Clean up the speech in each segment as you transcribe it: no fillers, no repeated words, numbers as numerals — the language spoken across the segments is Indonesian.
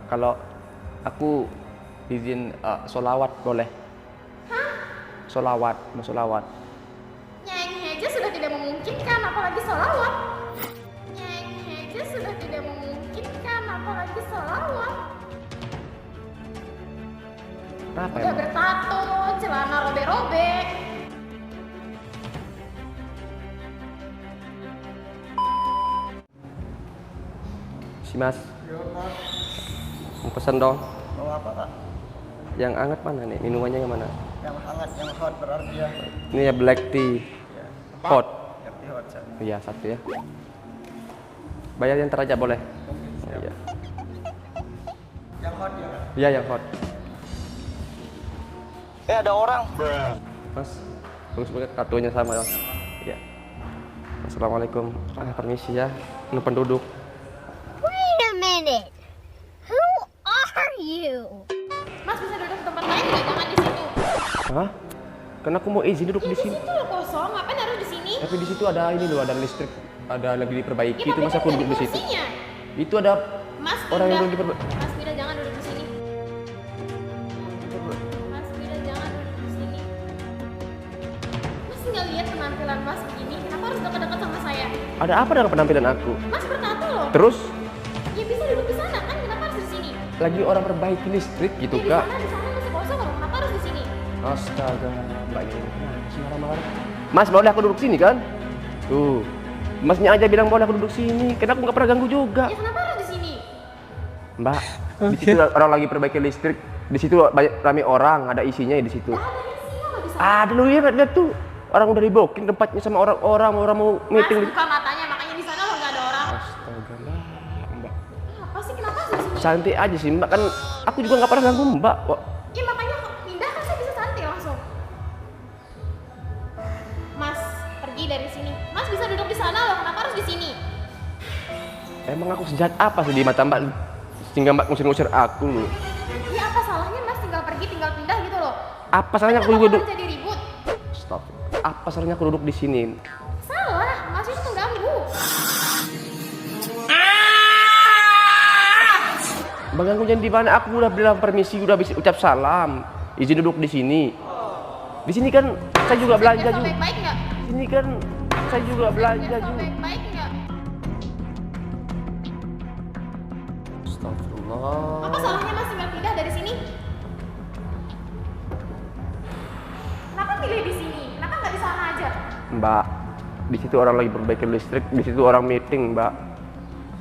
Kalau aku izin sholawat boleh? Hah? Sholawat, mau sholawat. Nyanyi aja sudah tidak memungkinkan, apalagi sholawat. Nyanyi aja sudah tidak memungkinkan, apalagi sholawat. Kenapa Udah emang? bertato, celana robek-robek. Si Mas, Yo, Mas. mau pesen dong. Mau apa, Pak? Yang hangat mana nih? Minumannya yang mana? Yang hangat, yang hot berarti ya. Ini ya black tea, Ya. hot. Yang hot saja. Iya, satu ya. Bayar yang teraja boleh? Oke, siap. Iya. Yang hot ya, Kak? Iya, yang hot. Ada orang. Mas, bagus banget kartunya sama ya. Iya. Assalamualaikum. Permisi ya. Ini penduduk. Wait a minute. Who are you? Mas bisa duduk di tempat lain nggak? Jangan di situ. Hah? Karena aku mau izin duduk Ya, di di sini. situ loh kosong, ngapain harus di sini? Tapi di situ ada ini loh, ada listrik, ada lagi diperbaiki. Ya, Itu tapi masa kan aku nggak duduk di situ. kursinya. Itu ada Mas orang yang pindah. lagi diperbaiki. Mas pindah, jangan duduk di sini. Mas pindah, jangan duduk di sini. Mas nggak lihat penampilan Mas begini? Kenapa harus dekat-dekat sama saya? Ada apa dengan penampilan aku? Mas bertato loh. Terus Ya bisa duduk di sana kan? Kenapa harus di sini? lagi orang perbaiki listrik gitu, Ya, Kak. di sana masih kosong loh. Kenapa harus di sini? Astaga, Mbak ini kenapa sih marah-marah? Mas, boleh aku duduk sini kan? Tuh, Masnya aja bilang boleh aku duduk sini. Kenapa nggak pernah ganggu juga? Ya kenapa harus di sini? Mbak, di situ orang lagi perbaiki listrik. Di situ banyak ramai orang, ada isinya ya di situ. Ada di sini loh di sana. Ada lu lihat tuh. Orang udah di booking tempatnya sama orang mau Mas meeting. buka matanya, makanya di sana loh nggak ada orang. Astaga, Mbak. Apa sih? Kenapa harus di sini? Santai aja sih, Mbak. Kan aku juga nggak pernah ganggu Mbak. Wah, Ya makanya pindah kan saya bisa santai langsung. Mas pergi dari sini. Mas bisa duduk di sana loh. Kenapa harus di sini? emang aku sejahat apa sih di mata Mbak? Sehingga Mbak ngusir-ngusir aku loh. Ya apa salahnya Mas tinggal pergi, tinggal pindah gitu loh. Apa salahnya aku Kenapa duduk? harus jadi ribut? Stop. Apa salahnya aku duduk di sini? Salah, Mas itu mengganggu. Bang aku jangan di mana? Aku udah bilang permisi, udah bisa ucap salam, izin duduk di sini. Di sini kan saya juga belanja Biasa juga. baik-baik nggak? Di sini kan saya juga belanja Biasa juga. baik-baik nggak? Astagfirullah. Apa salahnya Mas tinggal pindah dari sini? Kenapa pilih di sini? Kenapa nggak di sana aja? Mbak, di situ orang lagi perbaiki listrik, di situ orang meeting, Mbak.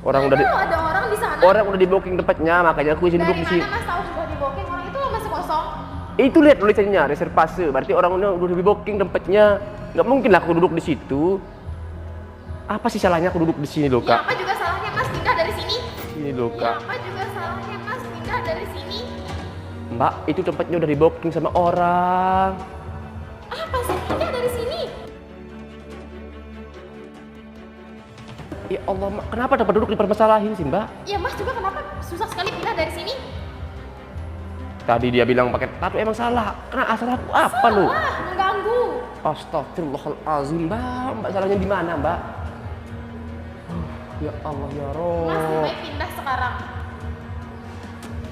Orang udah di, Kalau ada orang di sana. orang udah di booking tempatnya, makanya aku izin Dari duduk di sini. mana Mas tahu sudah di booking? Orang itu loh masih kosong. Itu lihat tulisannya reservasi, berarti orang udah di booking tempatnya. Nggak mungkin lah aku duduk di situ. Apa sih salahnya aku duduk di sini loh, Ya Kak? apa juga salahnya Mas pindah dari sini? Ini loh, Ya Kak. apa juga salahnya Mas pindah dari sini? Mbak, itu tempatnya udah di booking sama orang. Apa sih pindah dari sini? Ya Allah, Mak, kenapa dapat duduk dipermasalahin sih, Mbak? Ya Mas juga kenapa susah sekali pindah dari sini? Tadi dia bilang pakai tato emang salah. Karena asal aku apa lu? Salah, mengganggu. Astagfirullahalazim, Mbak. Mbak salahnya di mana, Mbak? Ya Allah ya Mas Rob. lebih baik pindah sekarang.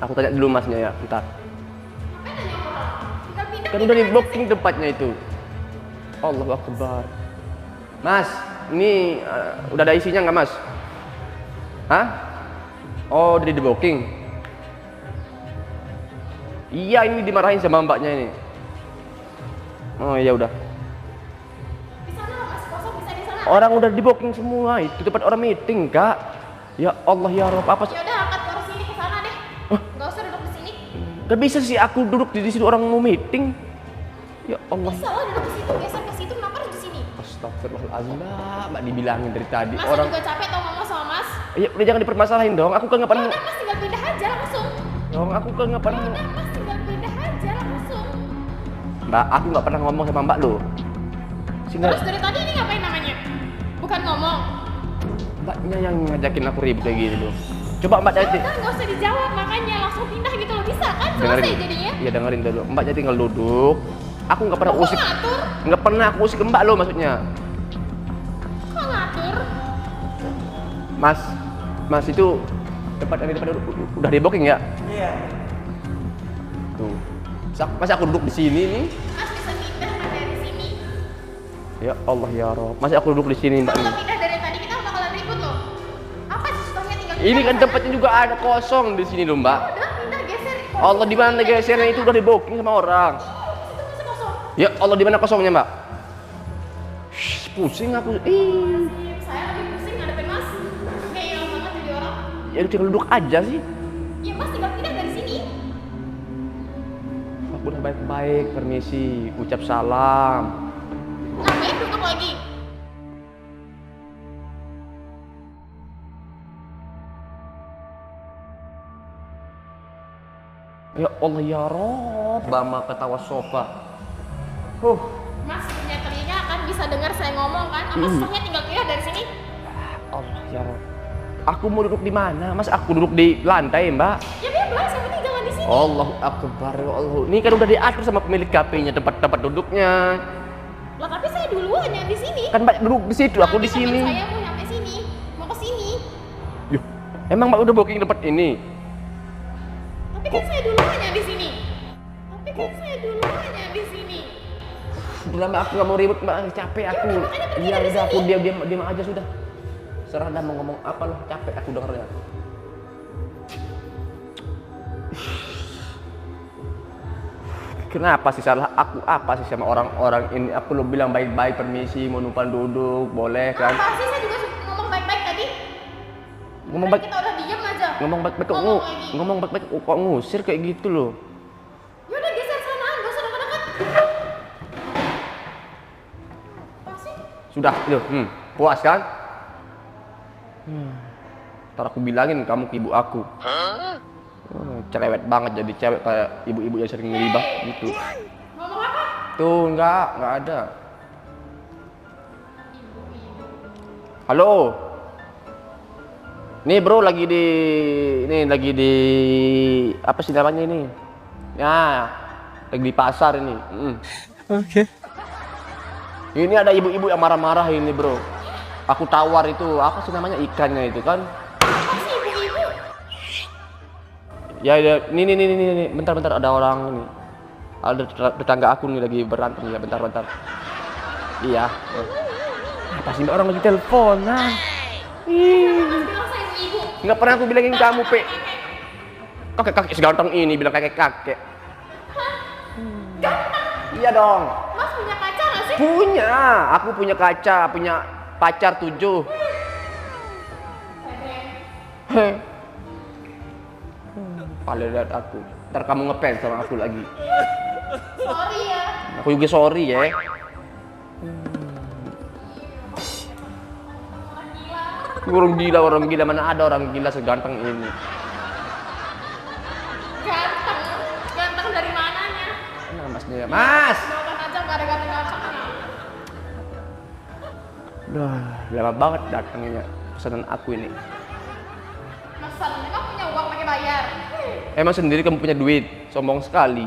Aku tanya dulu Masnya ya, bentar. Ngapain nanya orang? Tinggal pindah. Kan udah di booking tempatnya itu. Allahu Akbar. Mas, ini udah ada isinya nggak, Mas? Hah? Oh, udah di booking. Iya, ini dimarahin sama mbaknya ini. Oh iya udah. Di sana loh Mas kosong, bisa di sana. Orang udah di booking semua, itu tempat orang meeting, Kak. Ya Allah ya Rob, apa sih? Ya udah angkat kursi ini ke sana deh. Gak usah duduk di sini. Gak bisa sih aku duduk di situ orang mau meeting. Ya Allah. Bisa lah duduk di situ, geser ke situ. Kenapa harus di sini? Astagfirullahaladzim, Mbak dibilangin dari tadi Mas orang. juga capek tau ngomong sama Mas. Ya udah jangan dipermasalahin dong. Aku kan nggak Ya pernah. udah Mas tinggal pindah aja langsung. Dong, aku kan nggak Ya pernah. udah Mas tinggal pindah aja langsung. Mbak, aku nggak pernah ngomong sama Mbak lo. Sini, Terus dari tadi ini ngapain namanya? Bukan ngomong. Mbaknya yang ngajakin aku ribut kayak gini loh. Coba Mbak Ya jadi. udah nggak usah dijawab, makanya langsung pindah gitu loh, bisa kan? Dengerin. Selesai jadinya. Iya dengerin dulu. Mbak jadi tinggal duduk. Aku nggak pernah Kok usik. ngatur? Nggak pernah aku usik ke Mbak lo maksudnya. Kok ngatur? Mas itu tempat yang di depan udah di booking ya? Iya. Tuh. Masa aku duduk di sini nih? Mas bisa pindah kan dari sini. Ya Allah ya Rob. Masa aku duduk di sini Mbak Kalau nih? pindah dari tadi kita bakalan ribut loh. Apa sih susahnya tinggal Ini pindah kan sana? tempatnya juga ada kosong di sini loh Mbak. Udah pindah geser. Allah di mana gesernya itu udah di booking sama orang. Situ masih kosong. Ya Allah di mana kosongnya Mbak? Shh, pusing aku. Saya lebih pusing ngadepin Mas. Kayak hilang banget jadi orang. Ya udah tinggal duduk aja sih. Ya Mas tinggal pindah dari sini. Aku udah baik-baik, permisi, ucap salam. Ngapain duduk lagi? Ya Allah ya Rob, Bama ketawa sofa. Mas punya telinga kan bisa dengar saya ngomong kan? Apa susahnya tinggal pindah dari sini? Allah ya Rob. Aku mau duduk di mana? Mas aku duduk di lantai, Mbak. Ya bebas, yang penting jangan di sini. Allahu Akbar ya Allah. Ini kan udah diatur sama pemilik kafenya tempat duduknya. Lah tapi saya duluan yang di sini. Kan Mbak duduk di situ, aku di Nanti teman sini. Saya mau nyampe sini, mau ke sini. Yuh, emang Mbak udah booking tempat ini? Tapi kan saya duluan yang di sini. Tapi kan saya duluan yang di sini. Udah Mbak, aku gak mau ribut Mbak, capek aku. udah, makanya pergi Iya dari udah, aku sini. diam aja sudah. Serah dah mau ngomong apa loh, capek aku dengernya. Kenapa sih salah aku apa sih sama orang-orang ini? Aku lo bilang baik-baik, permisi, mau numpang duduk, boleh kan? Apa sih saya juga ngomong baik-baik tadi? Ngomong Tadi baik, kita udah diem aja. ngomong baik-baik kok Ngomong lagi. ngomong baik-baik kok ngusir kayak gitu loh. Yaudah geser sana, gak usah deket-deket. Apa sih? Sudah, itu, puas kan? Ntar aku bilangin kamu ke ibu aku. Cerewet banget jadi cewek kayak ibu-ibu yang sering ngeribah gitu. Ngomong apa? Tuh, enggak ada. Halo. Nih bro lagi di apa sih namanya ini? Ya, lagi di pasar ini. Oke. Ini ada ibu-ibu yang marah-marah ini bro. Aku tawar itu, apa sih namanya ikannya itu kan? Apa sih ibu-ibu? Ya, nih, bentar ada orang nih. Ada tetangga aku nih lagi berantem ya, bentar. Iya. Apa sih orang lagi teleponan? Mas bilang saya ibu-ibu. Nggak pernah aku bilangin kamu, Pe. Kakek seganteng ini bilang kakek. Iya dong. Mas punya kaca gak sih? Punya. Aku punya kaca, punya pacar 7. Heh. Paling lihat aku. Ntar kamu ngepens sama aku lagi. Sorry ya. Aku juga sorry ya. Orang gila. Orang gila mana ada orang gila seganteng ini. Ganteng dari mananya? Mana masnya? Mas. Makan aja gak ada ganteng-gantengnya. Lama banget datangnya pesanan aku ini. Masa memang punya uang pakai bayar? Emang sendiri kamu punya duit, sombong sekali.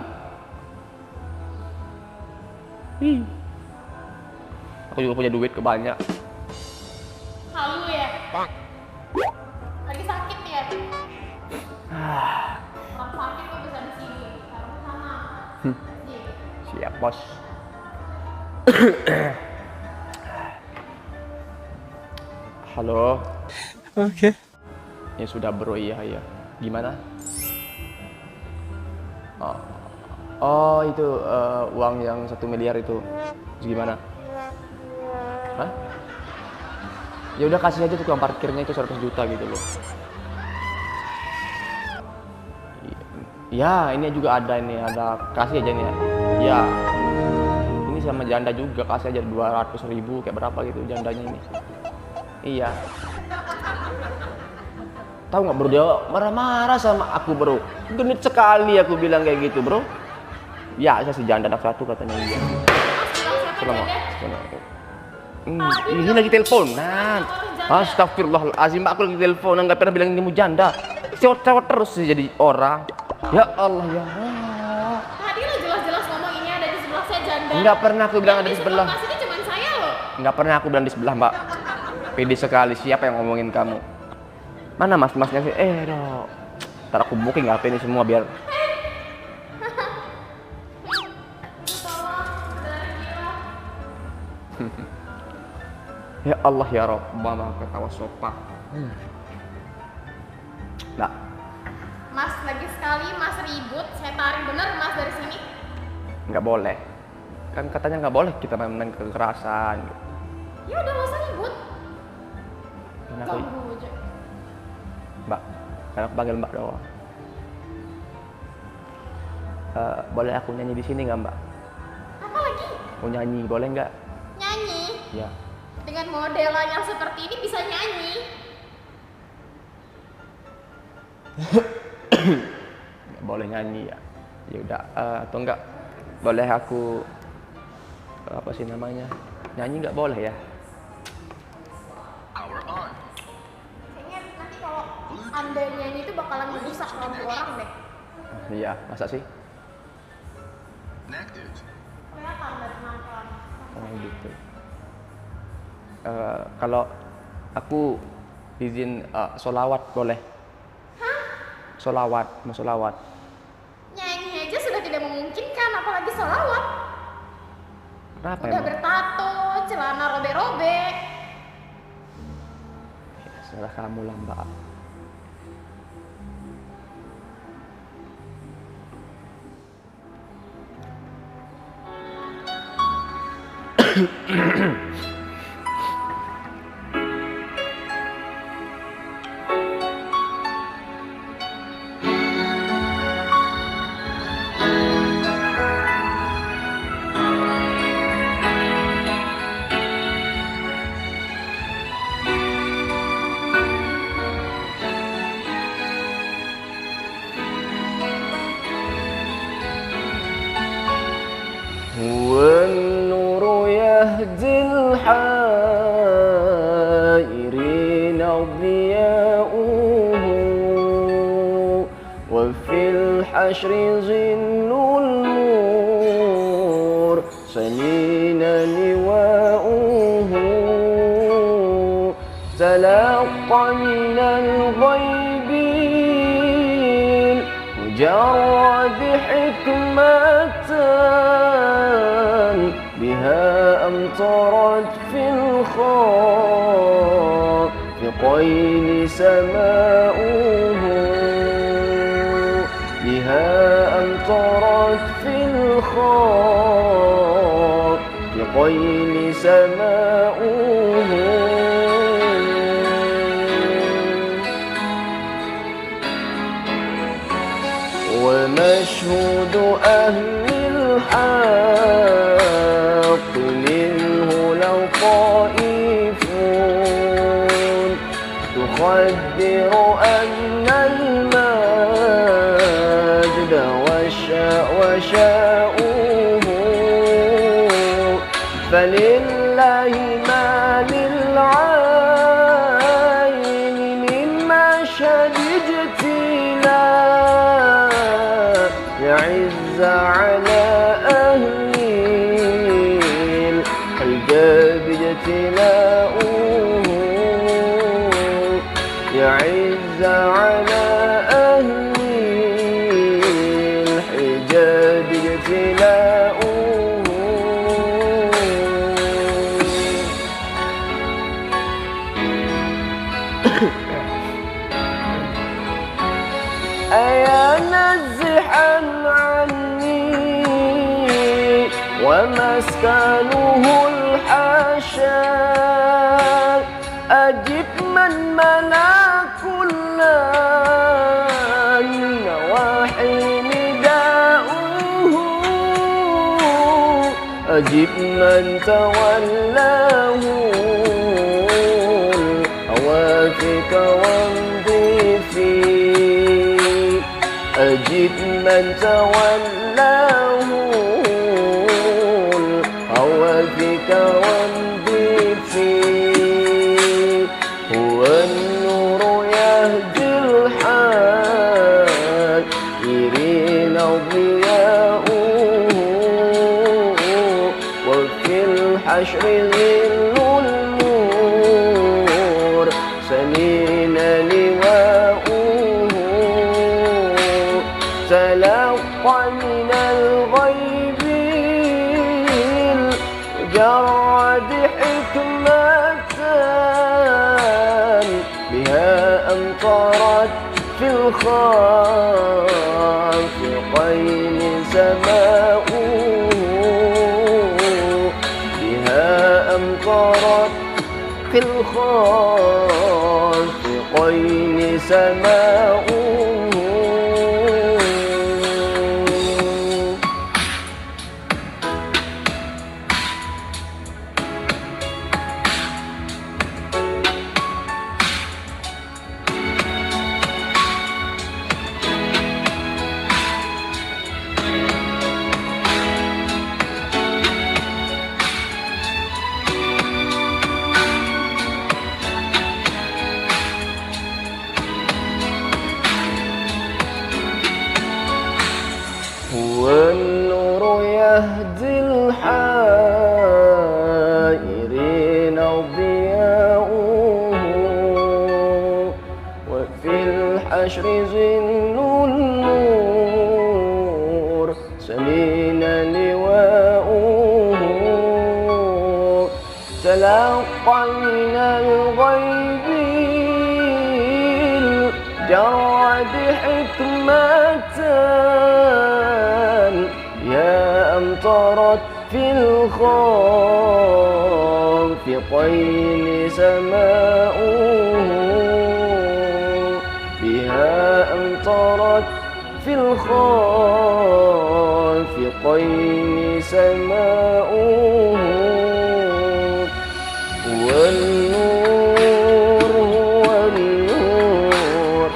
Aku juga punya duit kebanyak. Halu ya? Lagi sakit ya? Orang sakit kok bisa di sini. Taruh ke sana. Sini. Siap bos. Halo. Oke. Ya sudah bro, iya. Gimana? Oh itu uang yang 1 miliar itu. Gimana? Hah? Ya udah kasih aja tukang parkirnya itu 100 juta gitu loh. Ya ini juga ada kasih aja nih ya. Ya ini sama janda juga kasih aja 200.000 kayak berapa gitu jandanya ini. Iya. Tahu nggak bro, dia marah-marah sama aku bro. Genit sekali aku bilang kayak gitu bro. Ya saya si janda anak satu katanya iya. Ini lagi teleponan. Astagfirullahaladzim, aku lagi teleponan nggak pernah bilang kamu janda. Cewek terus sih jadi orang. Ya Allah ya Allah. Tadi lo jelas-jelas ngomong ini ada di sebelah saya janda. Nggak pernah aku bilang ada di sebelah. Mas ini cuma saya loh. Nggak pernah aku bilang di sebelah mbak. Pede sekali, siapa yang ngomongin kamu? Mana mas-masnya sih? Dok. Ntar aku booking HP ini semua biar ya Allah ya Rob, mama ketawa sopak. Nah, Mas lagi sekali Mas ribut, saya tarik bener Mas dari sini. nggak boleh. Kan katanya nggak boleh kita main kekerasan. Ya udah nggak usah ribut. Kan aku, Ganggu aja. Mbak, kan aku panggil Mbak doang. Boleh aku nyanyi di sini nggak Mbak? Apa lagi? Mau nyanyi, boleh nggak? Nyanyi. Ya. Dengan modelan yang seperti ini bisa nyanyi. Nggak boleh nyanyi ya. Ya udah, atau enggak boleh aku apa sih namanya? Nyanyi nggak boleh ya? Kayaknya nanti kalau Anda nyanyi itu bakalan merusak lampu orang deh. Iya, masa sih? Kelihatan dari penampilan. Oh gitu. Kalau aku izin solawat boleh? Solawat, mau solawat. Nyanyi aja sudah tidak memungkinkan, apalagi sholawat. Kenapa Udah emang? bertato, celana robek-robek. Ya, serah kamu lah Mbak. والنور يهدي الحائرين ضياؤه وفي الحشر ظل المرسلين لواؤه تلقى من الغيب مجرد حكمة بها أمطرت في الخافقين سماؤه بها أمطرت في الخافقين سماؤه ومشهود أهل الحق منه لطائف تخبر أن المجد وشاؤه فلله ما للعين من مشهد اجتلاء يعز على أهل الحجاب اجتلاؤه يعز على أهل الحجاب اجتلاؤه أيا نزحا عني ومسكنه الحاشا أجب من ملا كل النواحي نداؤه أجب من تولاه الهوافك وامضي فيه أجب من تولاه الهوافك وامضي فيه هو النور يهدي الحائرين ضياؤه وفي الحشر ظل النور سنين لواء تلقى من الغيب الجرد حكمة بها أمطرت في الخافقين سماء بها أمطرت في الخافقين سماء والنور يهدي الحائرين ضياؤه وفي الحشر ظل النور سمين لواؤه تلقى من الغيب الجرد حكمة يا أمطرت في الخافقين سماؤه بها أمطرت في الخافقين سماؤه والنور هو النور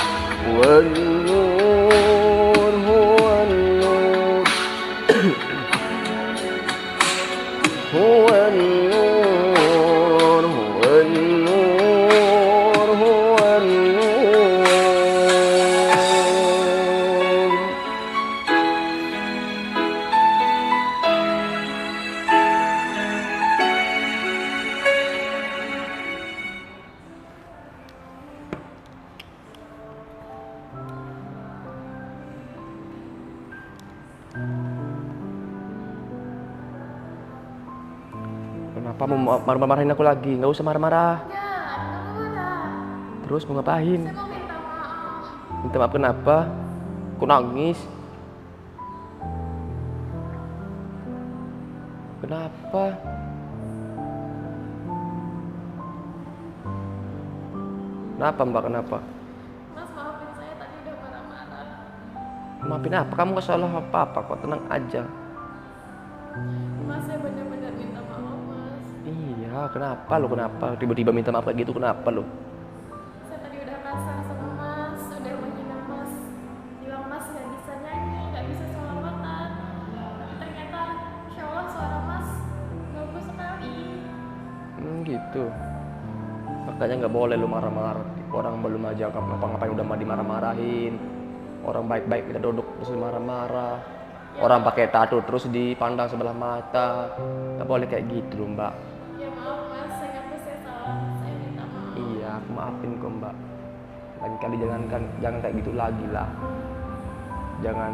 والنور هو النور هو النور هو النور هو النور Kenapa mau marah-marahin aku lagi? Nggak usah marah-marah. Ya, kenapa marah? Terus mau ngapain? Saya mau minta maaf. Minta maaf kenapa? Aku nangis. Kenapa? Kenapa Mbak? Kenapa? Mas maafin saya tadi udah marah-marah. Maafin apa? Kamu nggak salah apa-apa kok. Tenang aja. Mas saya benar-benar minta maaf mas. Iya, kenapa lo? Kenapa? Tiba-tiba minta maaf kayak gitu, kenapa lo? Saya tadi udah kasar sama mas, udah menghina mas, bilang mas nggak bisa nyanyi, nggak bisa sholawatan. Tapi ternyata insya Allah suara mas bagus sekali. Gitu. Makanya nggak boleh lo marah-marah. Orang belum aja ngapa-ngapain udah dimarah-marahin. Orang baik-baik kita duduk terus marah-marah. Orang pakai tato terus dipandang sebelah mata. Nggak boleh kayak gitu loh Mbak. Ya maaf mas, saya ngaku saya salah, saya minta maaf. Iya, aku maafin kok Mbak. Lain kali jangan kayak gitu lagi lah. Jangan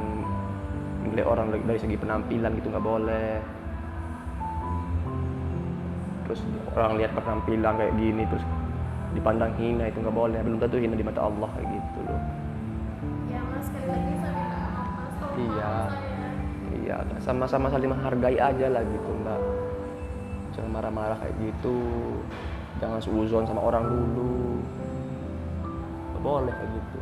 nilai orang dari segi penampilan gitu, nggak boleh. Terus orang lihat penampilan kayak gini terus dipandang hina, itu nggak boleh. Belum tentu hina di mata Allah kayak gitu loh. Ya mas, sekali lagi saya minta maaf mas, tolong Iya. maafin saya. Iya, sama-sama saling menghargai aja lah gitu Mbak. Jangan marah-marah kayak gitu. Jangan suuzon sama orang dulu. Nggak boleh kayak gitu.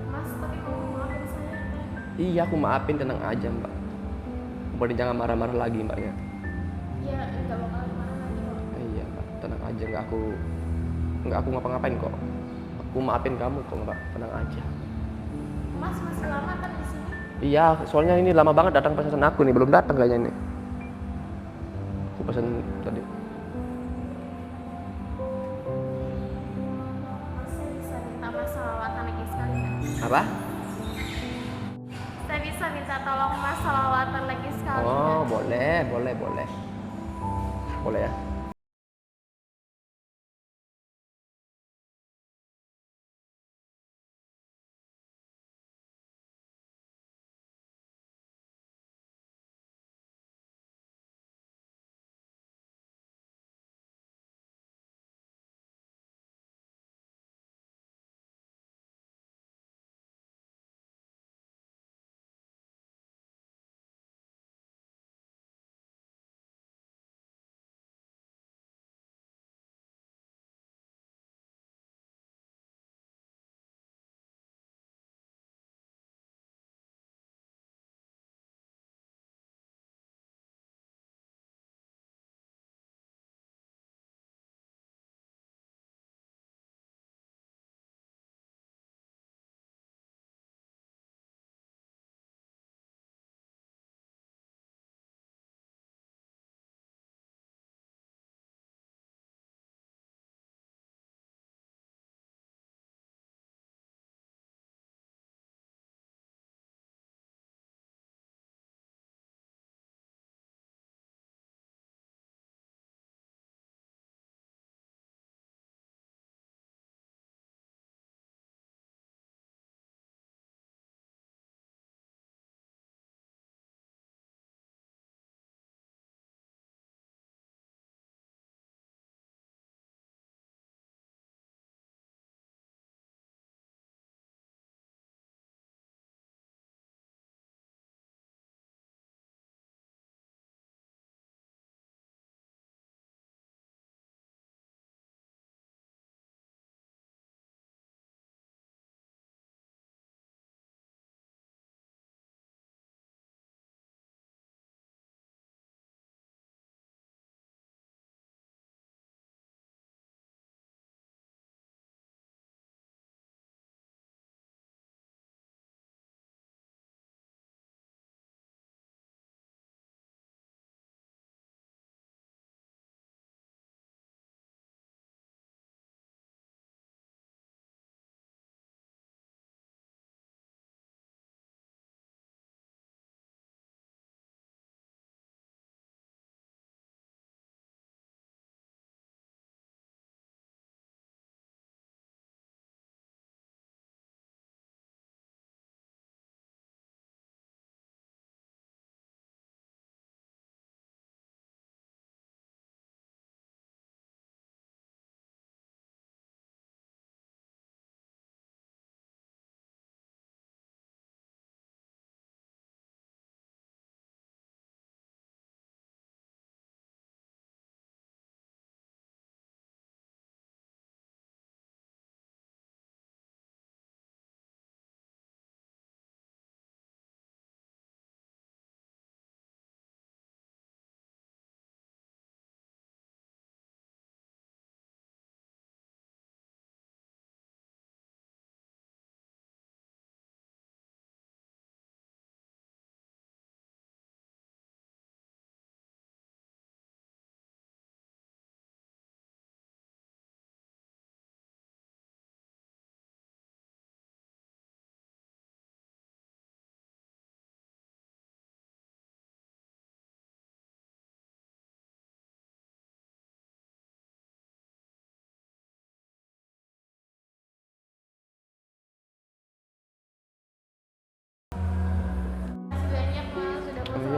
Mas, tapi mau maafin saya kan? Iya, aku maafin, tenang aja Mbak. Kemudian jangan marah-marah lagi Mbak ya. Ya, nggak bakal marah lagi kok. Iya Mbak, tenang aja, nggak aku ngapa-ngapain kok. Aku maafin kamu kok Mbak, tenang aja. Mas masih lama kan di sini? Iya, soalnya ini lama banget datang pesanan aku nih, belum datang kayaknya nih. Aku pesan tadi. Mas, saya bisa minta mas salawatan lagi sekali kan? Apa? Saya bisa minta tolong mas salawatan lagi sekali Oh, kan? boleh. Boleh ya.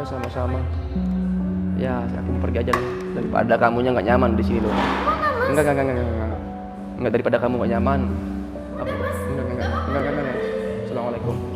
sama-sama. Ya, aku mau pergi aja loh. Daripada kamunya nggak nyaman di sini loh. Enggak, daripada kamu nggak nyaman. Enggak. Assalamualaikum.